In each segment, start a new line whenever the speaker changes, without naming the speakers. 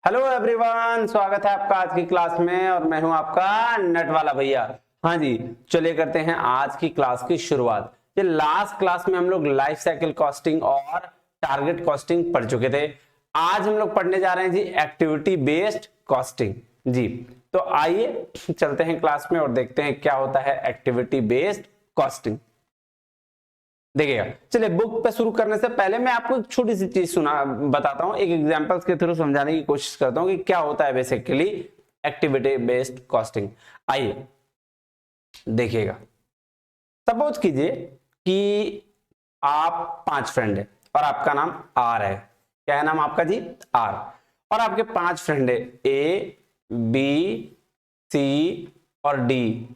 Hello everyone, स्वागत है आपका आज की क्लास में और मैं हूं आपका नट वाला भैया। हाँ जी, चलिए करते हैं आज की क्लास की शुरुआत। ये लास्ट क्लास में हम लोग लाइफ साइकिल कॉस्टिंग और टारगेट कॉस्टिंग पढ़ चुके थे। आज हम लोग पढ़ने जा रहे हैं जी एक्टिविटी बेस्ड कॉस्टिंग जी। तो आइए चलते हैं क्लास में और देखते हैं क्या होता है एक्टिविटी बेस्ड कॉस्टिंग। देखिएगा, चलिए बुक पे शुरू करने से पहले मैं आपको एक छोटी सी चीज सुना बताता हूं, एक एग्जांपल्स के थ्रू समझाने की कोशिश करता हूं कि क्या होता है बेसिकली एक्टिविटी बेस्ड कॉस्टिंग। आइए देखिएगा, सपोज कीजिए कि आप 5 फ्रेंड है और आपका नाम आर है। क्या है नाम आपका जी? आर। और आपके 5 फ्रेंड है, ए बी सी और डी।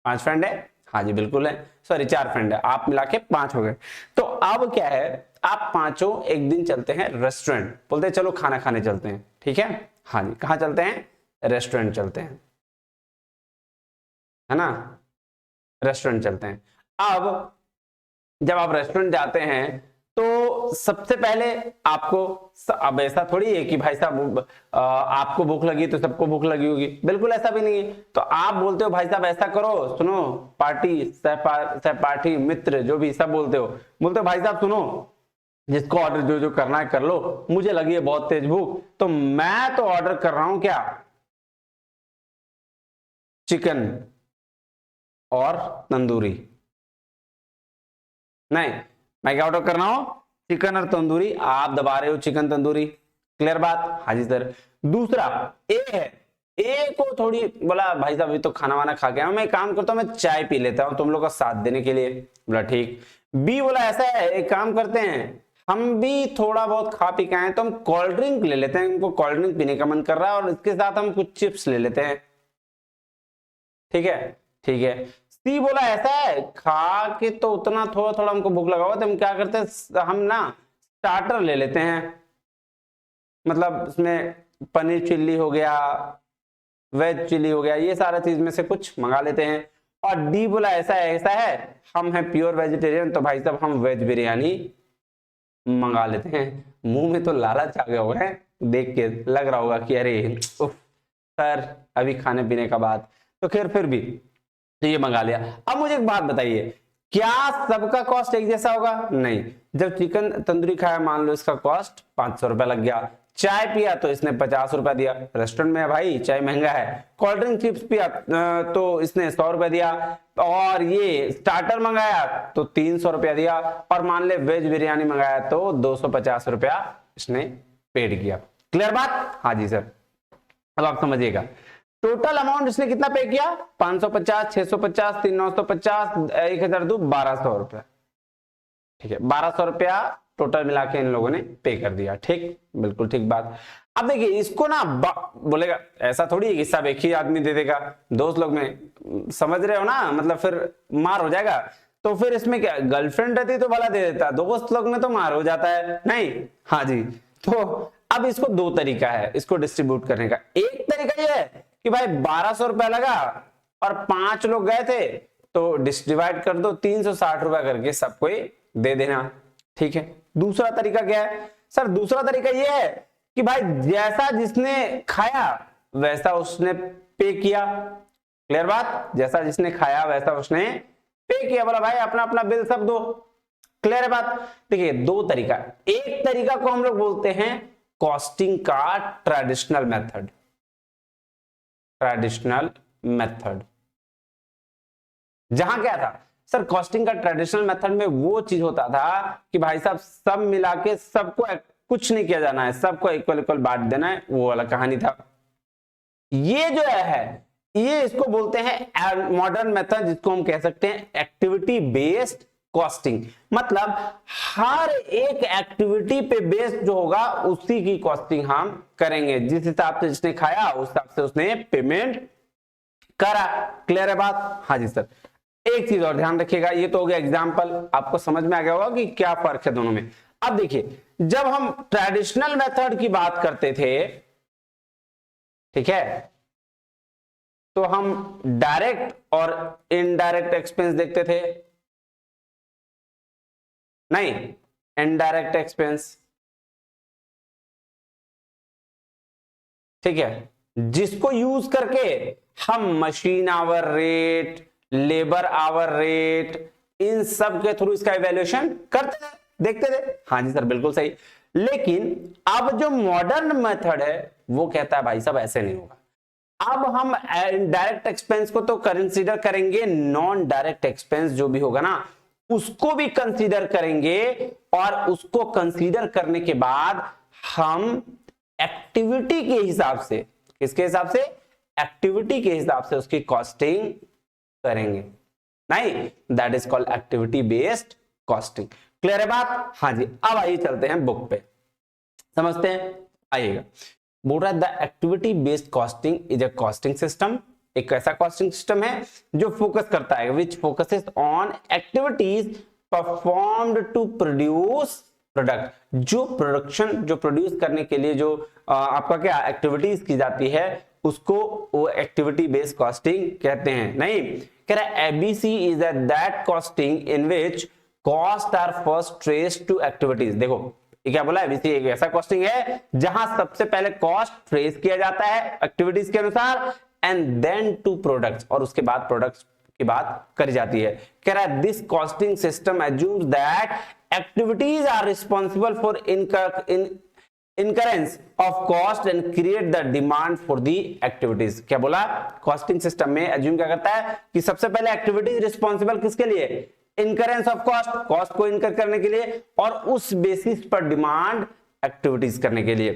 5 फ्रेंड है, हाँ जी बिल्कुल है, सॉरी 4 फ्रेंड है, आप मिला के 5 हो गए। तो अब क्या है, आप पांचों एक दिन चलते हैं रेस्टोरेंट, बोलते हैं चलो खाना खाने चलते हैं। ठीक है, हाँ जी, कहाँ चलते हैं? रेस्टोरेंट चलते हैं, है ना, रेस्टोरेंट चलते हैं। अब जब आप रेस्टोरेंट जाते हैं तो सबसे पहले आपको, अब ऐसा थोड़ी है कि भाई साहब आपको भूख लगी तो सबको भूख लगी होगी, बिल्कुल ऐसा भी नहीं है। तो आप बोलते हो भाई साहब ऐसा करो, सुनो, पार्टी सहपाठी मित्र जो भी सब बोलते हो भाई साहब सुनो, जिसको ऑर्डर जो जो करना है कर लो, मुझे लगी है बहुत तेज भूख, तो मैं तो ऑर्डर कर रहा हूं क्या, चिकन और तंदूरी। नहीं, मैं क्या ऑर्डर कर रहा हूं? चिकन और तंदूरी। आप दबा रहे हो चिकन तंदूरी। क्लियर बात? हाँ जी सर। दूसरा ए है, ए को थोड़ी बोला भाई साहब अभी तो खाना वाना खा के आया, मैं काम करता हूं, मैं चाय पी लेता हूं तुम लोग का साथ देने के लिए। बोला ठीक। बी बोला ऐसा है, एक काम करते हैं, हम भी थोड़ा बहुत खा पी के आए तो हम कोल्ड ड्रिंक ले लेते हैं, हमको कोल्ड ड्रिंक पीने का मन कर रहा है और इसके साथ हम कुछ चिप्स ले लेते हैं। ठीक है, ठीक है। सी बोला ऐसा है, खा के तो उतना थोड़ा थोड़ा हमको भूख लगा हुआ तो हम क्या करते हैं, हम ना स्टार्टर ले लेते हैं, मतलब उसमें पनीर चिल्ली हो गया, वेज चिल्ली हो गया, ये सारा चीज में से कुछ मंगा लेते हैं। और डी बोला ऐसा है, हम हैं प्योर वेजिटेरियन तो भाई साहब हम वेज बिरयानी मंगा लेते हैं। मुंह में तो लालच आ गया होगा, देख के लग रहा होगा कि अरे उफ, सर अभी खाने पीने का बात, तो खैर फिर भी तो ये मंगा लिया। अब मुझे एक बात बताइए, क्या सबका कॉस्ट एक जैसा होगा? नहीं। जब चिकन तंदूरी खाया, मान लो इसका कॉस्ट 500 रुपया लग गया, चाय पिया तो इसने 50 रुपया दिया, रेस्टोरेंट में है भाई चाय महंगा है। कोल्ड ड्रिंक चिप्स पिया तो इसने 100 रुपया दिया, और ये स्टार्टर मंगाया तो 300 रुपया दिया, और मान ले वेज बिरयानी मंगाया तो 250 रुपया इसने पेड किया। क्लियर बात? हाँ जी सर। अब आप समझिएगा, टोटल अमाउंट इसने कितना पे किया? 550, 650, 950, 1002, 1200 रुपया। ठीक है, 1200 रुपया टोटल मिला के इन लोगों ने पे कर दिया। ठीक, बिल्कुल ठीक बात। अब देखिए इसको ना बोलेगा ऐसा थोड़ी है कि सब एक ही आदमी दे देगा, दोस्त लोग में, समझ रहे हो ना, मतलब फिर मार हो जाएगा। तो फिर इसमें क्या, गर्लफ्रेंड रहती तो भला दे देता, दोस्त लोग में तो मार हो जाता है नहीं। हाँ जी, तो अब इसको दो तरीका है इसको डिस्ट्रीब्यूट करने का। एक तरीका ये है कि भाई 1200 रुपया लगा और 5 लोग गए थे तो डिवाइड कर दो, 360 रुपया करके सबको दे देना। ठीक है। दूसरा तरीका क्या है सर? दूसरा तरीका यह है कि भाई जैसा जिसने खाया वैसा उसने पे किया। क्लियर बात? जैसा जिसने खाया वैसा उसने पे किया, बोला भाई अपना अपना बिल सब दो। क्लियर है बात? देखिए दो तरीका, एक तरीका को हम लोग बोलते हैं कॉस्टिंग का ट्रेडिशनल मेथड। ट्रेडिशनल मेथड जहां क्या था सर, कॉस्टिंग का ट्रेडिशनल मेथड में वो चीज होता था कि भाई साहब सब मिला के सबको कुछ नहीं किया जाना है, सबको इक्वल इक्वल बांट देना है, वो वाला कहानी था। ये जो है ये इसको बोलते हैं मॉडर्न मेथड, जिसको हम कह सकते हैं एक्टिविटी बेस्ड कॉस्टिंग। मतलब हर एक एक्टिविटी पे बेस्ड जो होगा उसी की कॉस्टिंग हम करेंगे, जिस हिसाब से जिसने खाया उस हिसाब से उसने पेमेंट करा। क्लियर है बात? हाँ जी सर। एक चीज और ध्यान रखिएगा, ये तो हो गया एग्जाम्पल, आपको समझ में आ गया होगा कि क्या फर्क है दोनों में। अब देखिए, जब हम ट्रेडिशनल मेथड की बात करते थे, ठीक है, तो हम डायरेक्ट और इनडायरेक्ट एक्सपेंस देखते थे, नहीं, इनडायरेक्ट एक्सपेंस, ठीक है, जिसको यूज करके हम machine hour rate, labour hour rate, इन सब के थ्रू इसका इवैल्यूएशन करते थे, देखते थे। हाँ जी सर, बिल्कुल सही। लेकिन अब जो मॉडर्न मेथड है वो कहता है भाई साहब ऐसे नहीं होगा, अब हम डायरेक्ट एक्सपेंस को तो कंसीडर करेंगे, नॉन डायरेक्ट एक्सपेंस जो भी होगा ना उसको भी कंसीडर करेंगे, और उसको कंसीडर करने के बाद हम एक्टिविटी के हिसाब से, किसके हिसाब से, एक्टिविटी के हिसाब से उसकी कॉस्टिंग करेंगे, नहीं, that is called activity based costing. Clear है बात? हाँ जी। अब आइए चलते हैं बुक पे, समझते हैं, आइएगा। बोल रहा है the activity based costing is a costing system, एक ऐसा कॉस्टिंग सिस्टम है जो फोकस करता है, which focuses on activities performed to produce product, जो प्रोडक्शन, जो प्रोड्यूस करने के लिए जो आपका क्या एक्टिविटीज की जाती है उसको वो एक्टिविटी बेस्ड कॉस्टिंग कहते हैं। नहीं, कह रहा है ABC is that costing in which cost are first traced to activities. देखो ये क्या बोला, एबीसी एक ऐसा कॉस्टिंग है जहां सबसे पहले कॉस्ट ट्रेस किया जाता है एक्टिविटीज के अनुसार, एंड देन टू प्रोडक्ट्स, और उसके बाद प्रोडक्ट्स की बात करी जाती है। कह रहा है this costing system assumes that activities are responsible for incurrence of cost and create the demand for the activities। क्या बोला, कॉस्टिंग सिस्टम में एज्यूम क्या करता है कि सबसे पहले एक्टिविटीज रिस्पॉन्सिबल किसके लिए, इनकरेंस ऑफ कॉस्ट, कॉस्ट को इनकर करने के लिए, और उस बेसिस पर डिमांड एक्टिविटीज करने के लिए,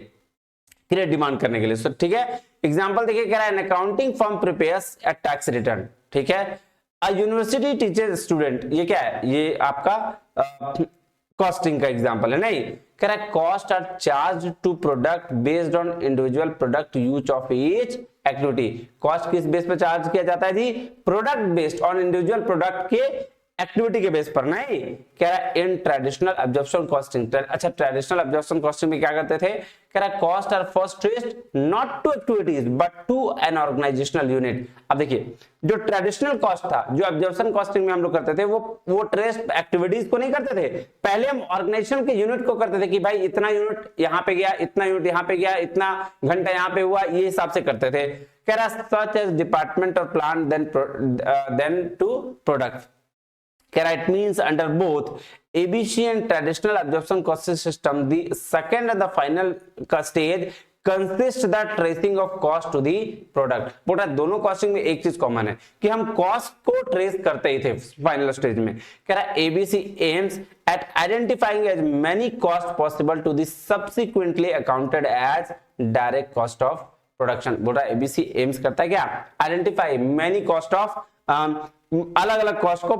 क्रिएट डिमांड करने के लिए। ठीक है, एग्जांपल देखिए, कह रहा है accounting firm prepares a tax return, ठीक है, अ यूनिवर्सिटी टीचर स्टूडेंट, ये क्या है, ये आपका कॉस्टिंग का एग्जांपल है। नहीं, कह रहा है cost are charge to product based on individual product use of each activity. Cost किस बेस पर चार्ज किया जाता है जी, product based on individual product के एक्टिविटी के बेस पर। नहीं, कह रहा है इन ट्रेडिशनल एब्जॉर्प्शन कॉस्टिंग, अच्छा ट्रेडिशनल एब्जॉर्प्शन कॉस्टिंग में क्या करते थे, कह रहा है cost are first traced not to activities but to an organisational unit. अब देखिए जो ट्रेडिशनल कॉस्ट था, जो एब्जॉर्प्शन कॉस्टिंग में हम लोग करते थे, वो ट्रेस एक्टिविटीज को नहीं करते थे, पहले हम ऑर्गेनाइजेशन के यूनिट को करते थे कि भाई इतना यूनिट यहां पे गया, इतना यूनिट यहां पे गया, इतना घंटा यहां पे हुआ, ये हिसाब से करते थे। कह रहा सच एज डिपार्टमेंट और plan then to product. It means under both ABC and traditional absorption costing system, the second and the final stage consists the tracing of cost to the product। बोला दोनों costing में एक चीज common है कि हम cost को trace करते ही थे फाइनल स्टेज में। कह रहा है ABC aims at identifying as many cost possible to the subsequently accounted as direct cost of production। बोल रहा है ABC aims करता है क्या, आइडेंटिफाई मैनी कॉस्ट ऑफ, अलग अलग कॉस्ट को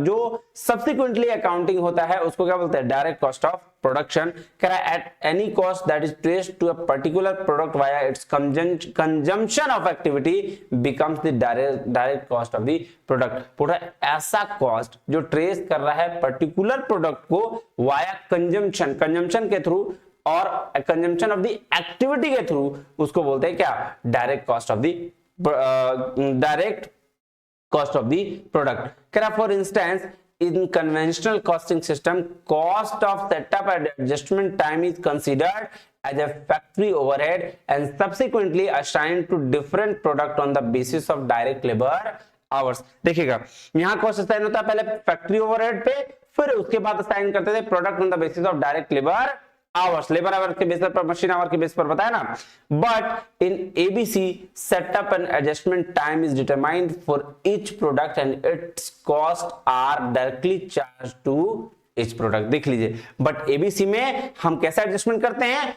जो सब्सिक्वेंटली अकाउंटिंग होता है उसको क्या बोलते हैं, डायरेक्ट कॉस्ट ऑफ प्रोडक्शन। कह रहा है at any cost that is traced to a particular product via its consumption of activity becomes the direct cost of the product. पूरा ऐसा कॉस्ट जो ट्रेस कर रहा है पर्टिकुलर प्रोडक्ट को वाया कंजम्पशन के थ्रू और कंजम्पशन ऑफ द एक्टिविटी के थ्रू, उसको बोलते हैं क्या, direct cost of the direct cost of the product। कह रहा for instance in conventional costing system cost of setup and adjustment time is considered as a factory overhead and subsequently assigned to different product on the basis of direct labor hours। देखिएगा यहां cost assign होता है पहले factory overhead पे, फिर उसके बाद assign करते थे product on the basis of direct labour hours, labour hour के बेस पर, मशीन आवर के बेस पर, बताया ना। But in ABC setup and adjustment time is determined for each product and its cost are directly charge to each product. देख लीजिए, but ABC में हम कैसे एडजस्टमेंट करते हैं,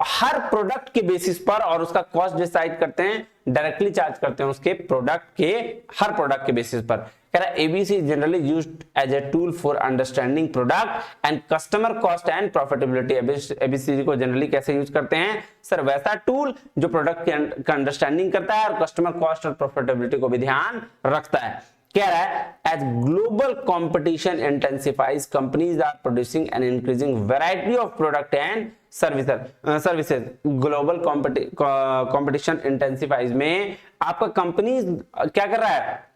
हर प्रोडक्ट के बेसिस पर, और उसका कॉस्ट डिसाइड करते हैं, डायरेक्टली चार्ज करते हैं उसके प्रोडक्ट के, हर प्रोडक्ट के बेसिस पर। कह रहा है ABC generally used as a tool for understanding product and customer cost and profitability. ABC को जनरली कैसे यूज करते हैं सर, वैसा टूल जो प्रोडक्ट की अंडरस्टैंडिंग करता है और कस्टमर कॉस्ट और प्रॉफिटेबिलिटी को भी ध्यान रखता है। कह रहा है as global competition intensifies companies are producing and increasing variety of product and services. Global competition intensifies में आपका कंपनी क्या कर रहा है,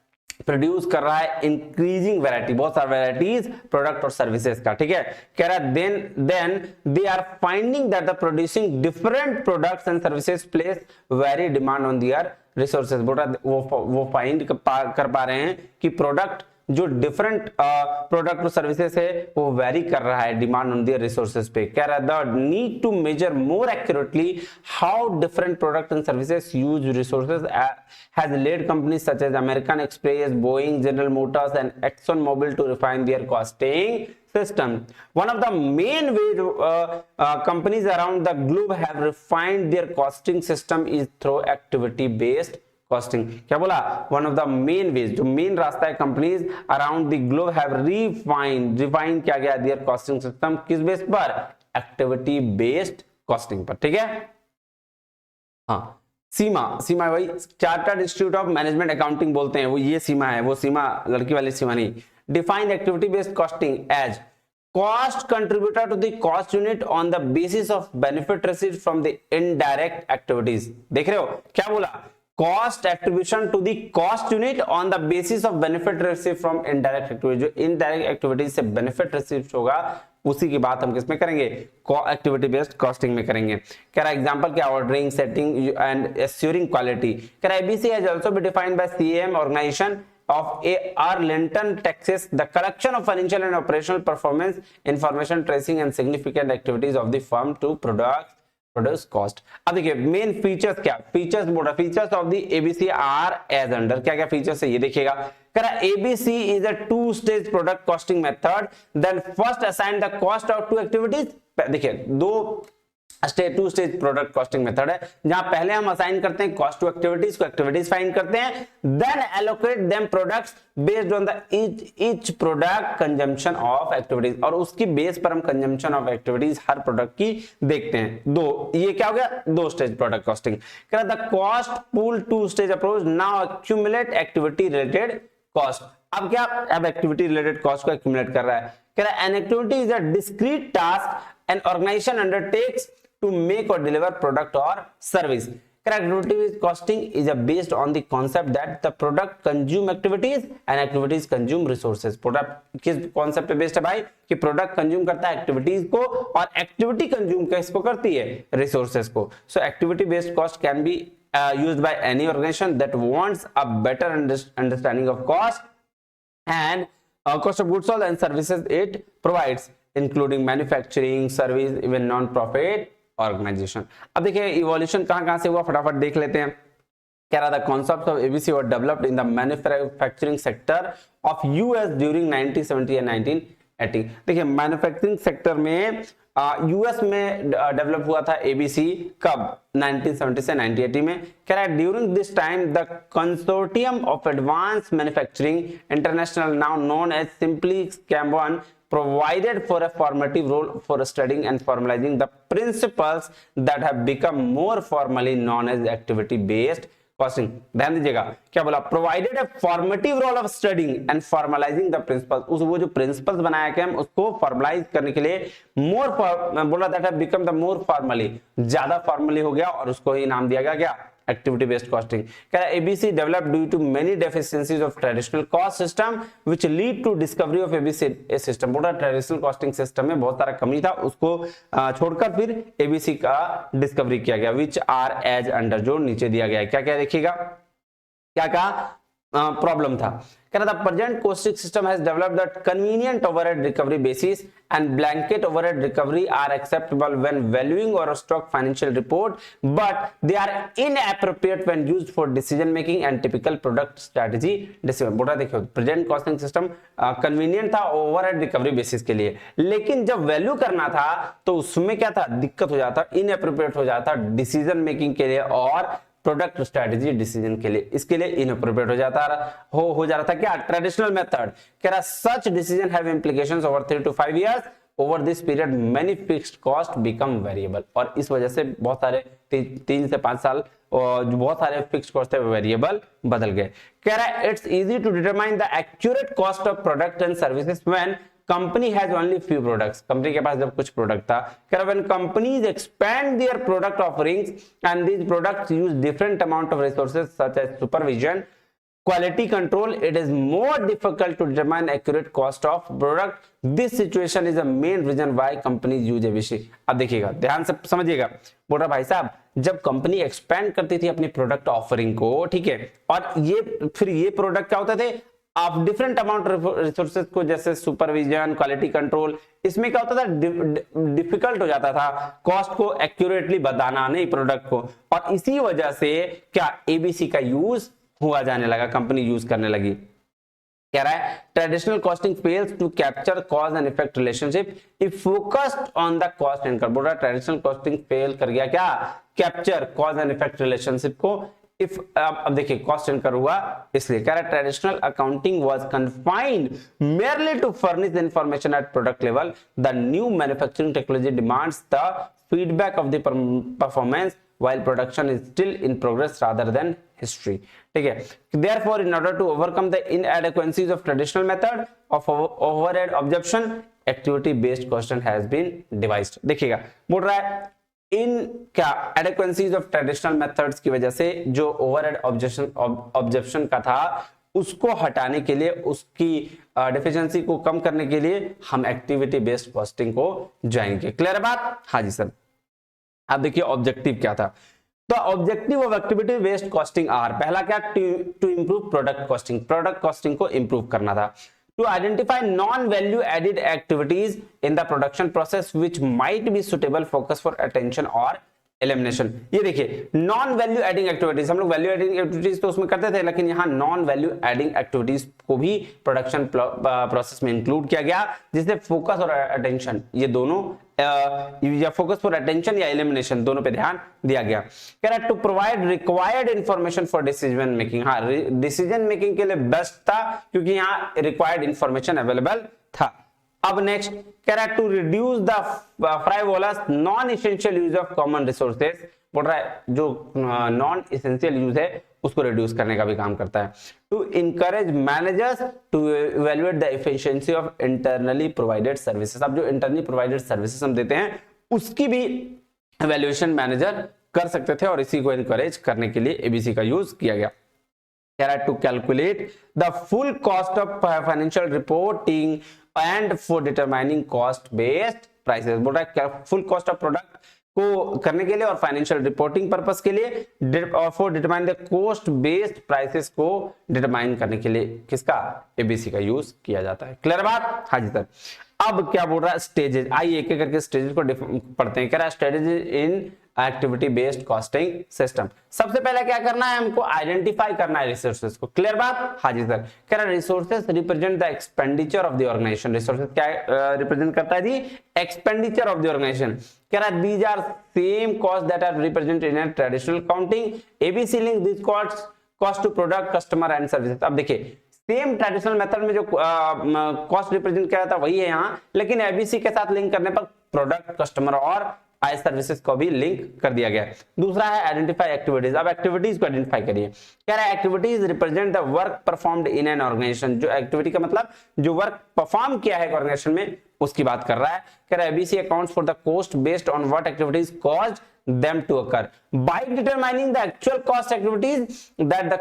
प्रोड्यूस कर रहा है इंक्रीजिंग वैरायटी, बहुत सारी वैरायटीज प्रोडक्ट और सर्विसेज का, ठीक है। कह रहा है then they are finding that the producing different products and services place very demand on their resources. बोला वो फाइंड कर पा रहे हैं कि प्रोडक्ट जो डिफरेंट प्रोडक्ट और सर्विसेज है वो वेरी कर रहा है डिमांड ऑन दियर रिसोर्सेज पे। कह रहा है the need to measure more accurately how different product and services use resources has led companies such as American Express, Boeing, General Motors and Exxon Mobil to refine their costing system. One of the main ways companies around the globe have refined their costing system is through activity based costing. क्या बोला? One of the main ways, जो main रास्ता है, companies around the globe have refine क्या गया their costing system किस base पर? Activity based costing पर, ठीक है। हाँ, सीमा भाई chartered institute of management accounting बोलते हैं, वो ये सीमा है, वो सीमा लड़की वाली सीमा नहीं। Define activity based costing as cost contributor to the cost unit on the basis of benefit received from the indirect activities। देख रहे हो क्या बोला? Cost attribution to the cost unit on the basis of benefit received from indirect activities। जो indirect activities से benefit received होगा उसी की बात हम किसमें करेंगे? एक्टिविटी बेस्ड कॉस्टिंग में करेंगे। कह रहा है एग्जांपल क्या? Ordering, setting and assuring quality. कह रहा है ABC has also been defined by CM organisation of Arlington, Texas, the collection of financial and operational performance information, tracing and significant activities of the firm to produce cost। अब देखिए main features क्या? Features of the ABC are as under. क्या क्या features है ये देखिएगा। कह रहा है ABC is a two stage product costing method. Then first assign the cost of to activities. देखिए दो two stage product costing method है, जहां पहले हम असाइन करते हैं कॉस्ट टू एक्टिविटीज को, एक्टिविटीज फाइंड करते हैं, then allocate them products based on the each product consumption of activities, और उसकी बेस पर हम consumption of activities her product की देखते हैं। दो, ये क्या हो गया? दो स्टेज प्रोडक्ट कॉस्टिंग। कह रहा the cost pool two stage approach now accumulate activity related cost. अब क्या? अब एक्टिविटी रिलेटेड कॉस्ट को एक्यूमुलेट कर रहा है। कह रहा है an activity is a discrete task an organisation undertakes to make or deliver product or service। Activity costing is based on the concept that the product consume activities and activities consume resources। Product किस concept पे based है भाई? कि product consume करता है activities को और activity consume किसको करती है? रिसोर्सेज को। सो activity based cost can be used by any organization that wants a better understanding of cost and cost of goods sold and services it provides, including manufacturing, service, even non-profit organisation. अब देखिए evolution कहां से हुआ, फटाफट देख लेते हैं। कह रहा था concept of ABC were developed in the manufacturing sector of US during 1970 and 1980। देखिए मैन्युफैक्चरिंग सेक्टर में यूएस में डेवलप हुआ था एबीसी कब? 1970 से 1980 में। कह रहा है during this time the consortium of advance manufacturing international, now known as simply scamben, provided for a formative role for studying and formalizing the principles that have become more formally known as activity based costing। ध्यान दीजिएगा क्या बोला? provided a formative role of studying and formalizing the principles। उस वो जो principles बनाया गया हम उसको फॉर्मलाइज करने के लिए बोला that have become the more formally, ज्यादा फॉर्मली हो गया और उसको ही नाम दिया गया एक्टिविटी बेस्ड कॉस्टिंग। कह रहा है ABC developed due to many deficiencies of traditional cost system which lead to discovery of ABC system. बोला ट्रेडिशनल कॉस्टिंग सिस्टम में बहुत सारा कमी था, उसको छोड़कर फिर एबीसी का डिस्कवरी किया गया, व्हिच आर एज अंडर, जो नीचे दिया गया है। क्या क्या देखिएगा, क्या कहा प्रॉब्लम था। कहना था present costing system has developed that convenient overhead recovery basis and blanket overhead recovery are acceptable when valuing our stock financial report, but they are inappropriate when used for decision making and typical product strategy decision. बोला देखियो present costing system convenient था overhead recovery basis के लिए, लेकिन जब value करना था तो उसमें क्या था? दिक्कत हो जाता, इनएप्रोप्रिएट हो जाता डिसीजन मेकिंग के लिए और प्रोडक्ट स्ट्रेटजी डिसीजन के लिए, इसके लिए इनअप्रोप्रिएट हो जा रहा था क्या? Traditional method. कह रहा such decision have implications over 3 to 5 years, over this period many fixed cost become variable, और इस वजह से बहुत सारे 3 से 5 साल जो बहुत सारे फिक्स्ड कॉस्ट थे वेरिएबल बदल गए। कह रहा है it's easy to determine the accurate cost of product and services when company has only few products. Company के पास जब कुछ प्रोडक्ट था, when companies expand their product offerings and these products use different amount of resources such as supervision, quality control, it is more difficult to determine accurate cost of product. This situation is a main reason why companies use ABC. अब देखिएगा, ध्यान से समझिएगा, बोल रहा भाई साहब जब कंपनी एक्सपेंड करती थी अपनी प्रोडक्ट ऑफरिंग को, ठीक है, और ये प्रोडक्ट क्या होते थे, आप डिफरेंट अमाउंट रिसोर्सेज को, जैसे सुपरविजन, क्वालिटी कंट्रोल, इसमें क्या होता था, डिफिकल्ट हो जाता था कॉस्ट को एक्यूरेटली बताना नहीं प्रोडक्ट को, और इसी वजह से क्या एबीसी का यूज हुआ जाने लगा, कंपनी यूज करने लगी। कह रहा है traditional costing fails to capture cause and effect relationship if focused on the cost income. बोल रहा है ट्रेडिशनल कॉस्टिंग फेल कर गया क्या, capture cause and effect relationship को। इफ अब देखिए कॉस्ट इनकर हुआ इसलिए, कह रहा है traditional accounting was confined merely to furnish the information at product level. The new manufacturing technology demands the feedback of the performance while production is still in progress rather than history. ठीक है, therefore in order to overcome the inadequacies of traditional method of overhead absorption, activity based costing has been devised. देखिएगा बोल रहा है इन क्या एडिक्वेंसीज of traditional methods की वजह से जो ओवरहेड ऑब्जेक्शन का था उसको हटाने के लिए, उसकी डिफिशिएंसी को कम करने के लिए हम एक्टिविटी बेस्ड कॉस्टिंग को ज्वाइन किए। क्लियर बात? हाँ जी सर। अब देखिए ऑब्जेक्टिव क्या था, तो objective of activity based costing are, पहला क्या, to improve product costing, product costing को इंप्रूव करना था। To identify non-value added activities in the production process which might be suitable focus for attention or elimination. ये देखिए non value adding activities, हम लोग value adding activities तो उसमें करते थे, लेकिन यहाँ नॉन वैल्यू एडिंग एक्टिविटीज को भी प्रोडक्शन प्रोसेस में इंक्लूड किया गया, जिससे फोकस और अटेंशन ये दोनों या फोकस फॉर अटेंशन या एलिमिनेशन दोनों पे ध्यान दिया गया। कह रहा है to provide required information for decision making, हाँ डिसीजन मेकिंग के लिए बेस्ट था क्योंकि यहाँ रिक्वायर्ड इंफॉर्मेशन अवेलेबल था। अब नेक्स्ट कह रहा है to reduce the frivolous non essential use of common resources, बोल रहा है जो नॉन इसेंशियल यूज है उसको रिड्यूस करने का भी काम करता है। To encourage managers to evaluate the efficiency of internally provided services, अब जो इंटरनली प्रोवाइडेड सर्विसेज हम देते हैं उसकी भी इवैल्यूएशन मैनेजर कर सकते थे, और इसी को इनकरेज करने के लिए एबीसी का यूज किया गया। कह रहा है to calculate the full cost of financial reporting and for determining cost based prices, बोल रहा है फुल कॉस्ट ऑफ प्रोडक्ट को करने के लिए और फाइनेंशियल रिपोर्टिंग पर्पस के लिए और for determine the cost based prices को डिटरमाइन करने के लिए किसका, एबीसी का यूज किया जाता है। क्लियर बात? हाँ जी सर। अब क्या बोल रहा है स्टेजेस, आइए एक एक करके स्टेजेस को पढ़ते हैं। कह रहा है strategy in activity based costing system. सबसे पहले क्या करना है, हमको आइडेंटिफाई करना है रिसोर्सेज को। क्लियर बात? हाँ जी सर। कह रहा है resources represent the expenditure of the organisation, resources क्या रिप्रेजेंट करता है जी, एक्सपेंडिचर ऑफ द ऑर्गेनाइजेशन। कह रहा है these are same cost that are represented in traditional counting, ABC link this cost to product customer and services. अब देखिए same traditional method में जो कॉस्ट रिप्रेजेंट किया जाता वही है यहाँ, लेकिन एबीसी के साथ लिंक करने पर प्रोडक्ट, कस्टमर और आई सर्विसेज को भी लिंक कर दिया गया। दूसरा है आइडेंटिफाई एक्टिविटीज, अब एक्टिविटीज को आइडेंटिफाई करिए। कह रहा है activities represent the work performed in an organisation, जो एक्टिविटी का मतलब जो वर्क परफॉर्म किया है ऑर्गेनाइजेशन में उसकी बात कर रहा है। कह रहा है ABC accounts for the cost based on what activities caused them to occur by determining the actual cost activities that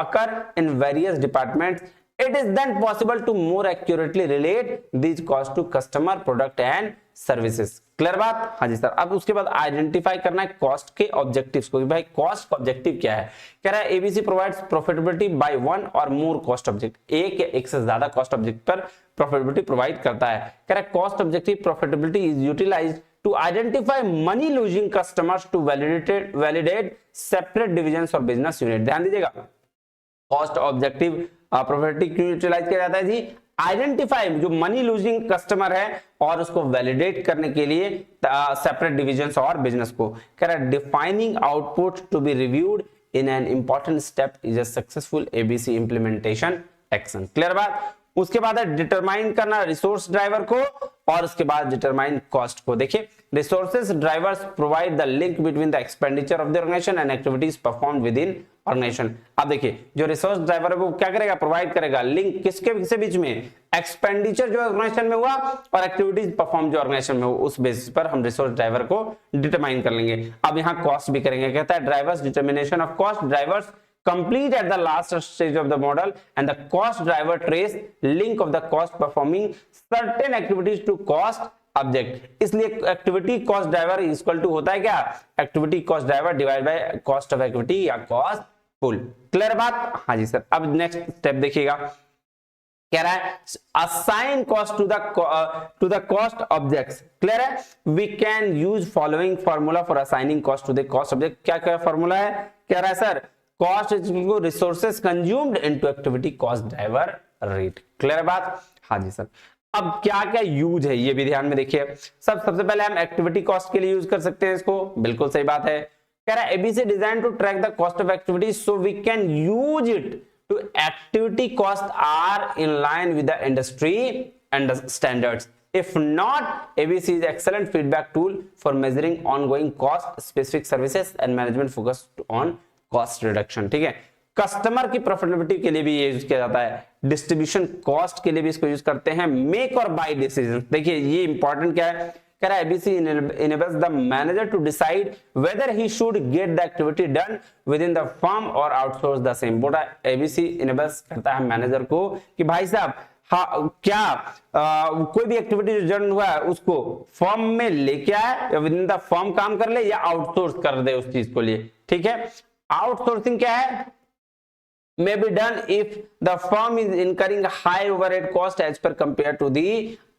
occur in various departments. It is then possible to more accurately relate these costs to customer, product and services. Clear बात? हाँ जी sir. अब उसके बाद identify करना है cost के objectives को, कि भाई कॉस्ट का ऑब्जेक्टिव क्या है। कह रहा है ABC provides profitability by one और मोर कॉस्ट ऑब्जेक्ट, एक या एक से ज्यादा कॉस्ट ऑब्जेक्ट पर प्रॉफिटेबिलिटी प्रोवाइड करता है। कह रहा है cost objective profitability is utilised to identify money losing customers to validate separate divisions or business unit। ध्यान दीजिएगा कॉस्ट ऑब्जेक्टिव प्रॉफिटेबिलिटी क्यों यूटिलाइज किया जाता है जी, आइडेंटिफाई जो मनी लूजिंग कस्टमर है और उसको वैलिडेट करने के लिए सेपरेट डिविजन्स और बिजनेस को। कह रहा है defining output to be reviewed in an important step is a successful ABC implementation action. Clear बात? उसके बाद है डिटरमाइन करना रिसोर्स ड्राइवर को, और उसके बाद डिटरमाइन कॉस्ट को। देखिए resources drivers provide the link between the expenditure of the organisation and activities performed with in organisation. अब देखिए जो रिसोर्स ड्राइवर है वो क्या करेगा, प्रोवाइड करेगा लिंक किसके बीच में, एक्सपेंडिचर जो ऑर्गेनाइजेशन में हुआ और एक्टिविटीज परफॉर्म जो ऑर्गेनाइजेशन में हुआ, उस बेसिस पर हम रिसोर्स ड्राइवर को डिटरमाइन कर लेंगे। अब यहाँ कॉस्ट भी करेंगे, कहता है drivers determination of cost, drivers complete at the last stage of the model, and the cost driver trace link of the cost performing certain activities to cost object. इसलिए activity cost driver equal to होता है क्या, activity cost driver divide by cost of activity या cost pool. Clear बात? हाँ जी sir. अब next step देखिएगा, कह रहा है assign cost to the cost objects. Clear है? We can use following formula for assigning cost to the cost object. क्या क्या फॉर्मूला है? कह रहा है sir cost is equal to resources consumed into activity cost driver rate. Clear बात? हाँ जी सर। अब क्या क्या यूज है ये भी ध्यान में देखिए। सबसे पहले हम एक्टिविटी कॉस्ट के लिए यूज कर सकते हैं इसको, बिल्कुल सही बात है। कह रहा है ABC design to track the cost of activity so we can use it to activity cost are in line with the industry and the standards. If not, ABC is excellent feedback tool for measuring ongoing cost, specific services and management focused on cost reduction. ठीक है, customer की profitability के लिए भी ये use किया जाता है, डिस्ट्रीब्यूशन कॉस्ट के लिए भी इसको यूज करते हैं, मेक और बाय डिसीजन। देखिए ये इंपॉर्टेंट क्या है, कह रहा है ABC enables the manager to decide whether he should get the activity done within the firm or outsource the same। बोला ABC enables करता है मैनेजर को कि भाई साहब क्या कोई भी एक्टिविटी जो डन हुआ है उसको फर्म में लेके आए या विद इन द फर्म काम कर ले या आउटसोर्स कर दे उस चीज को लिए। ठीक है, आउटसोर्सिंग क्या है, may be done if the firm is incurring high overhead cost as per compared to the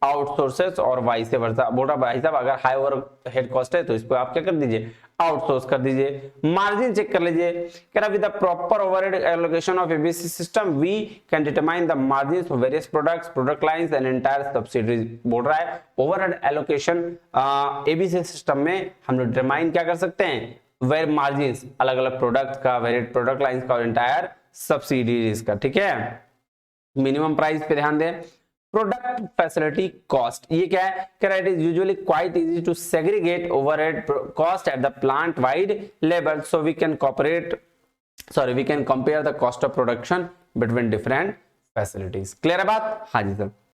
outsources और vice versa। बोल रहा भाई साहब अगर हाई ओवरहेड कॉस्ट है तो इसको आप क्या कर दीजिए, आउटसोर्स कर दीजिए। मार्जिन चेक कर लीजिए, कह रहा with the proper overhead allocation of ABC system we can determine the margin for various products, product lines and entire subsidies. बोल रहा है ओवरहेड एलोकेशन एबीसी सिस्टम में हम लोग डिटरमाइन क्या कर सकते हैं, वेर मार्जिन अलग अलग प्रोडक्ट का, वेरियड प्रोडक्ट लाइंस का और एंटायर सब्सिडीज का। ठीक है, मिनिमम प्राइस पे ध्यान दें। प्रोडक्ट फैसिलिटी कॉस्ट, ये क्या है, कह रहा है it is usually quite easy to segregate overhead cost at the plant wide level so we can compare the cost of production between different facilities. Clear है बात? हाँ जी सर।